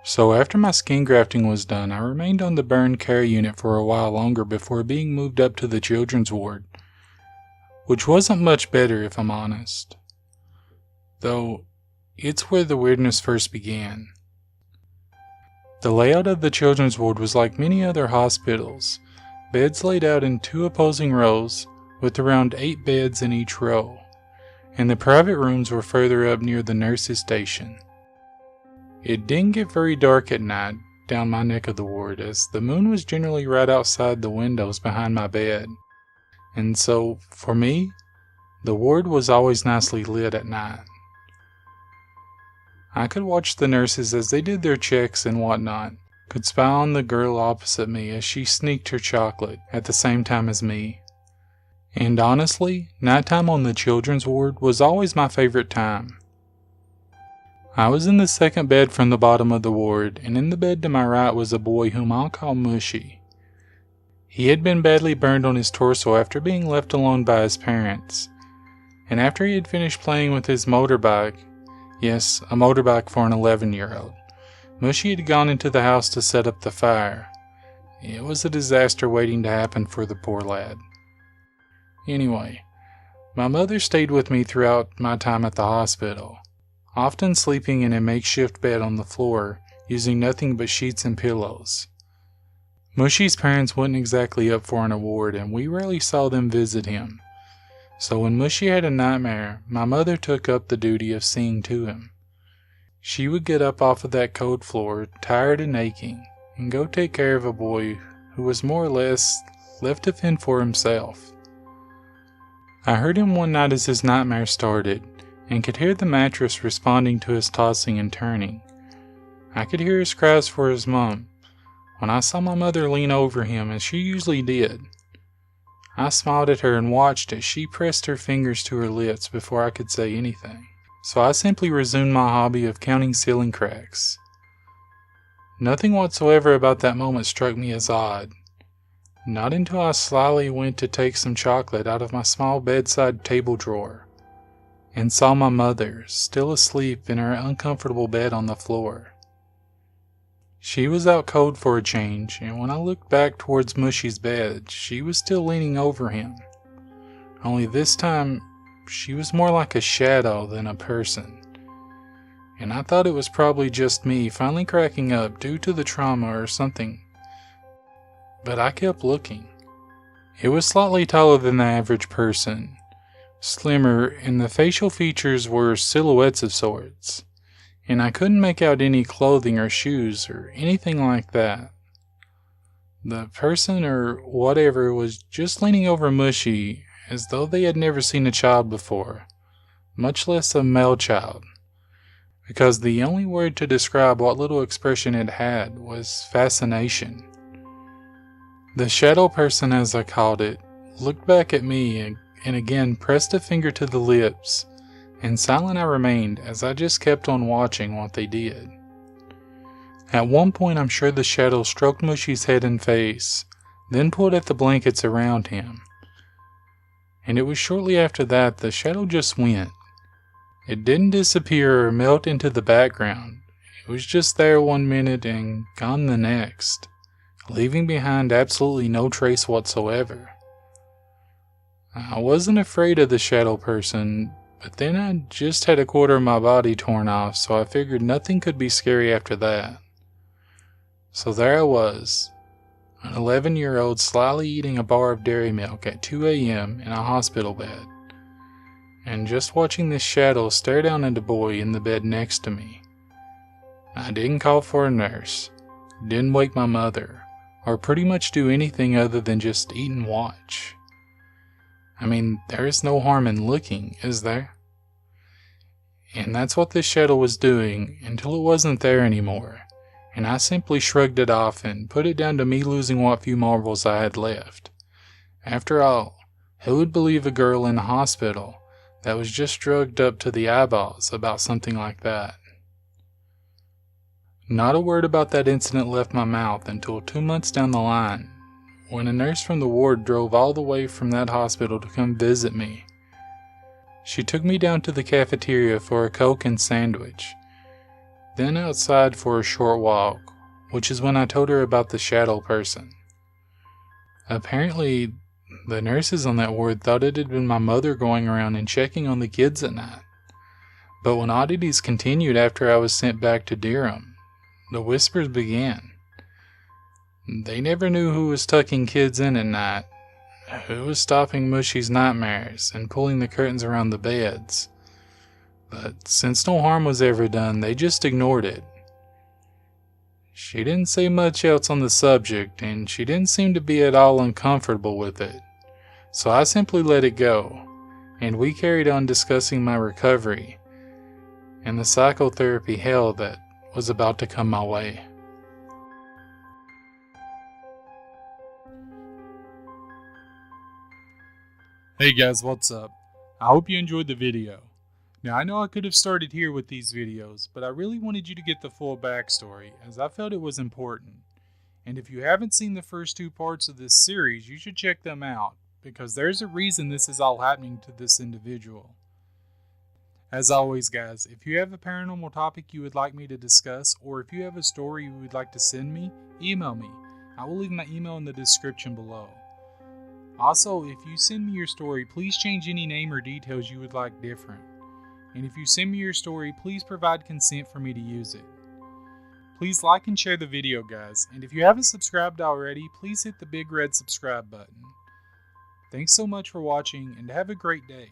So after my skin grafting was done, I remained on the burn care unit for a while longer before being moved up to the children's ward, which wasn't much better if I'm honest. Though, it's where the weirdness first began. The layout of the children's ward was like many other hospitals, beds laid out in 2 opposing rows, with around 8 beds in each row, and the private rooms were further up near the nurses' station. It didn't get very dark at night down my neck of the ward, as the moon was generally right outside the windows behind my bed, and so, for me, the ward was always nicely lit at night. I could watch the nurses as they did their checks and whatnot, could spy on the girl opposite me as she sneaked her chocolate at the same time as me. And honestly, nighttime on the children's ward was always my favorite time. I was in the second bed from the bottom of the ward, and in the bed to my right was a boy whom I'll call Mushy. He had been badly burned on his torso after being left alone by his parents, and after he had finished playing with his motorbike, yes, a motorbike for an 11-year-old, Mushy had gone into the house to set up the fire. It was a disaster waiting to happen for the poor lad. Anyway, my mother stayed with me throughout my time at the hospital, often sleeping in a makeshift bed on the floor, using nothing but sheets and pillows. Mushy's parents weren't exactly up for an award, and we rarely saw them visit him. So when Mushy had a nightmare, my mother took up the duty of seeing to him. She would get up off of that cold floor, tired and aching, and go take care of a boy who was more or less left to fend for himself. I heard him one night as his nightmare started, and could hear the mattress responding to his tossing and turning. I could hear his cries for his mom, when I saw my mother lean over him as she usually did. I smiled at her and watched as she pressed her fingers to her lips before I could say anything, so I simply resumed my hobby of counting ceiling cracks. Nothing whatsoever about that moment struck me as odd. Not until I slyly went to take some chocolate out of my small bedside table drawer, and saw my mother still asleep in her uncomfortable bed on the floor. She was out cold for a change, and when I looked back towards Mushy's bed, she was still leaning over him. Only this time, she was more like a shadow than a person. And I thought it was probably just me finally cracking up due to the trauma or something. But I kept looking. It was slightly taller than the average person, slimmer, and the facial features were silhouettes of sorts, and I couldn't make out any clothing or shoes or anything like that. The person or whatever was just leaning over Mushy as though they had never seen a child before, much less a male child, because the only word to describe what little expression it had was fascination. The shadow person, as I called it, looked back at me and again pressed a finger to the lips, and silent I remained as I just kept on watching what they did. At one point I'm sure the shadow stroked Mushy's head and face, then pulled at the blankets around him. And it was shortly after that the shadow just went. It didn't disappear or melt into the background. It was just there one minute and gone the next, leaving behind absolutely no trace whatsoever. I wasn't afraid of the shadow person, but then I just had a quarter of my body torn off, so I figured nothing could be scary after that. So there I was, an 11-year-old slyly eating a bar of dairy milk at 2 a.m. in a hospital bed, and just watching this shadow stare down at the boy in the bed next to me. I didn't call for a nurse, didn't wake my mother, or pretty much do anything other than just eat and watch. I mean, there is no harm in looking, is there? And that's what this shadow was doing until it wasn't there anymore, and I simply shrugged it off and put it down to me losing what few marbles I had left. After all, who would believe a girl in a hospital that was just drugged up to the eyeballs about something like that? Not a word about that incident left my mouth until 2 months down the line, when a nurse from the ward drove all the way from that hospital to come visit me. She took me down to the cafeteria for a Coke and sandwich. then outside for a short walk, which is when I told her about the shadow person. Apparently, the nurses on that ward thought it had been my mother going around and checking on the kids at night. But when oddities continued after I was sent back to Durham, the whispers began. They never knew who was tucking kids in at night, who was stopping Mushy's nightmares and pulling the curtains around the beds. But since no harm was ever done, they just ignored it. She didn't say much else on the subject, and she didn't seem to be at all uncomfortable with it. So I simply let it go, and we carried on discussing my recovery and the psychotherapy hell that was about to come my way. Hey guys, what's up? I hope you enjoyed the video. Now I know I could have started here with these videos, but I really wanted you to get the full backstory as I felt it was important. And if you haven't seen the first 2 parts of this series, you should check them out, because there's a reason this is all happening to this individual. As always guys, if you have a paranormal topic you would like me to discuss, or if you have a story you would like to send me, email me. I will leave my email in the description below. Also, if you send me your story, please change any name or details you would like different. And if you send me your story, please provide consent for me to use it. Please like and share the video guys, and if you haven't subscribed already, please hit the big red subscribe button. Thanks so much for watching, and have a great day.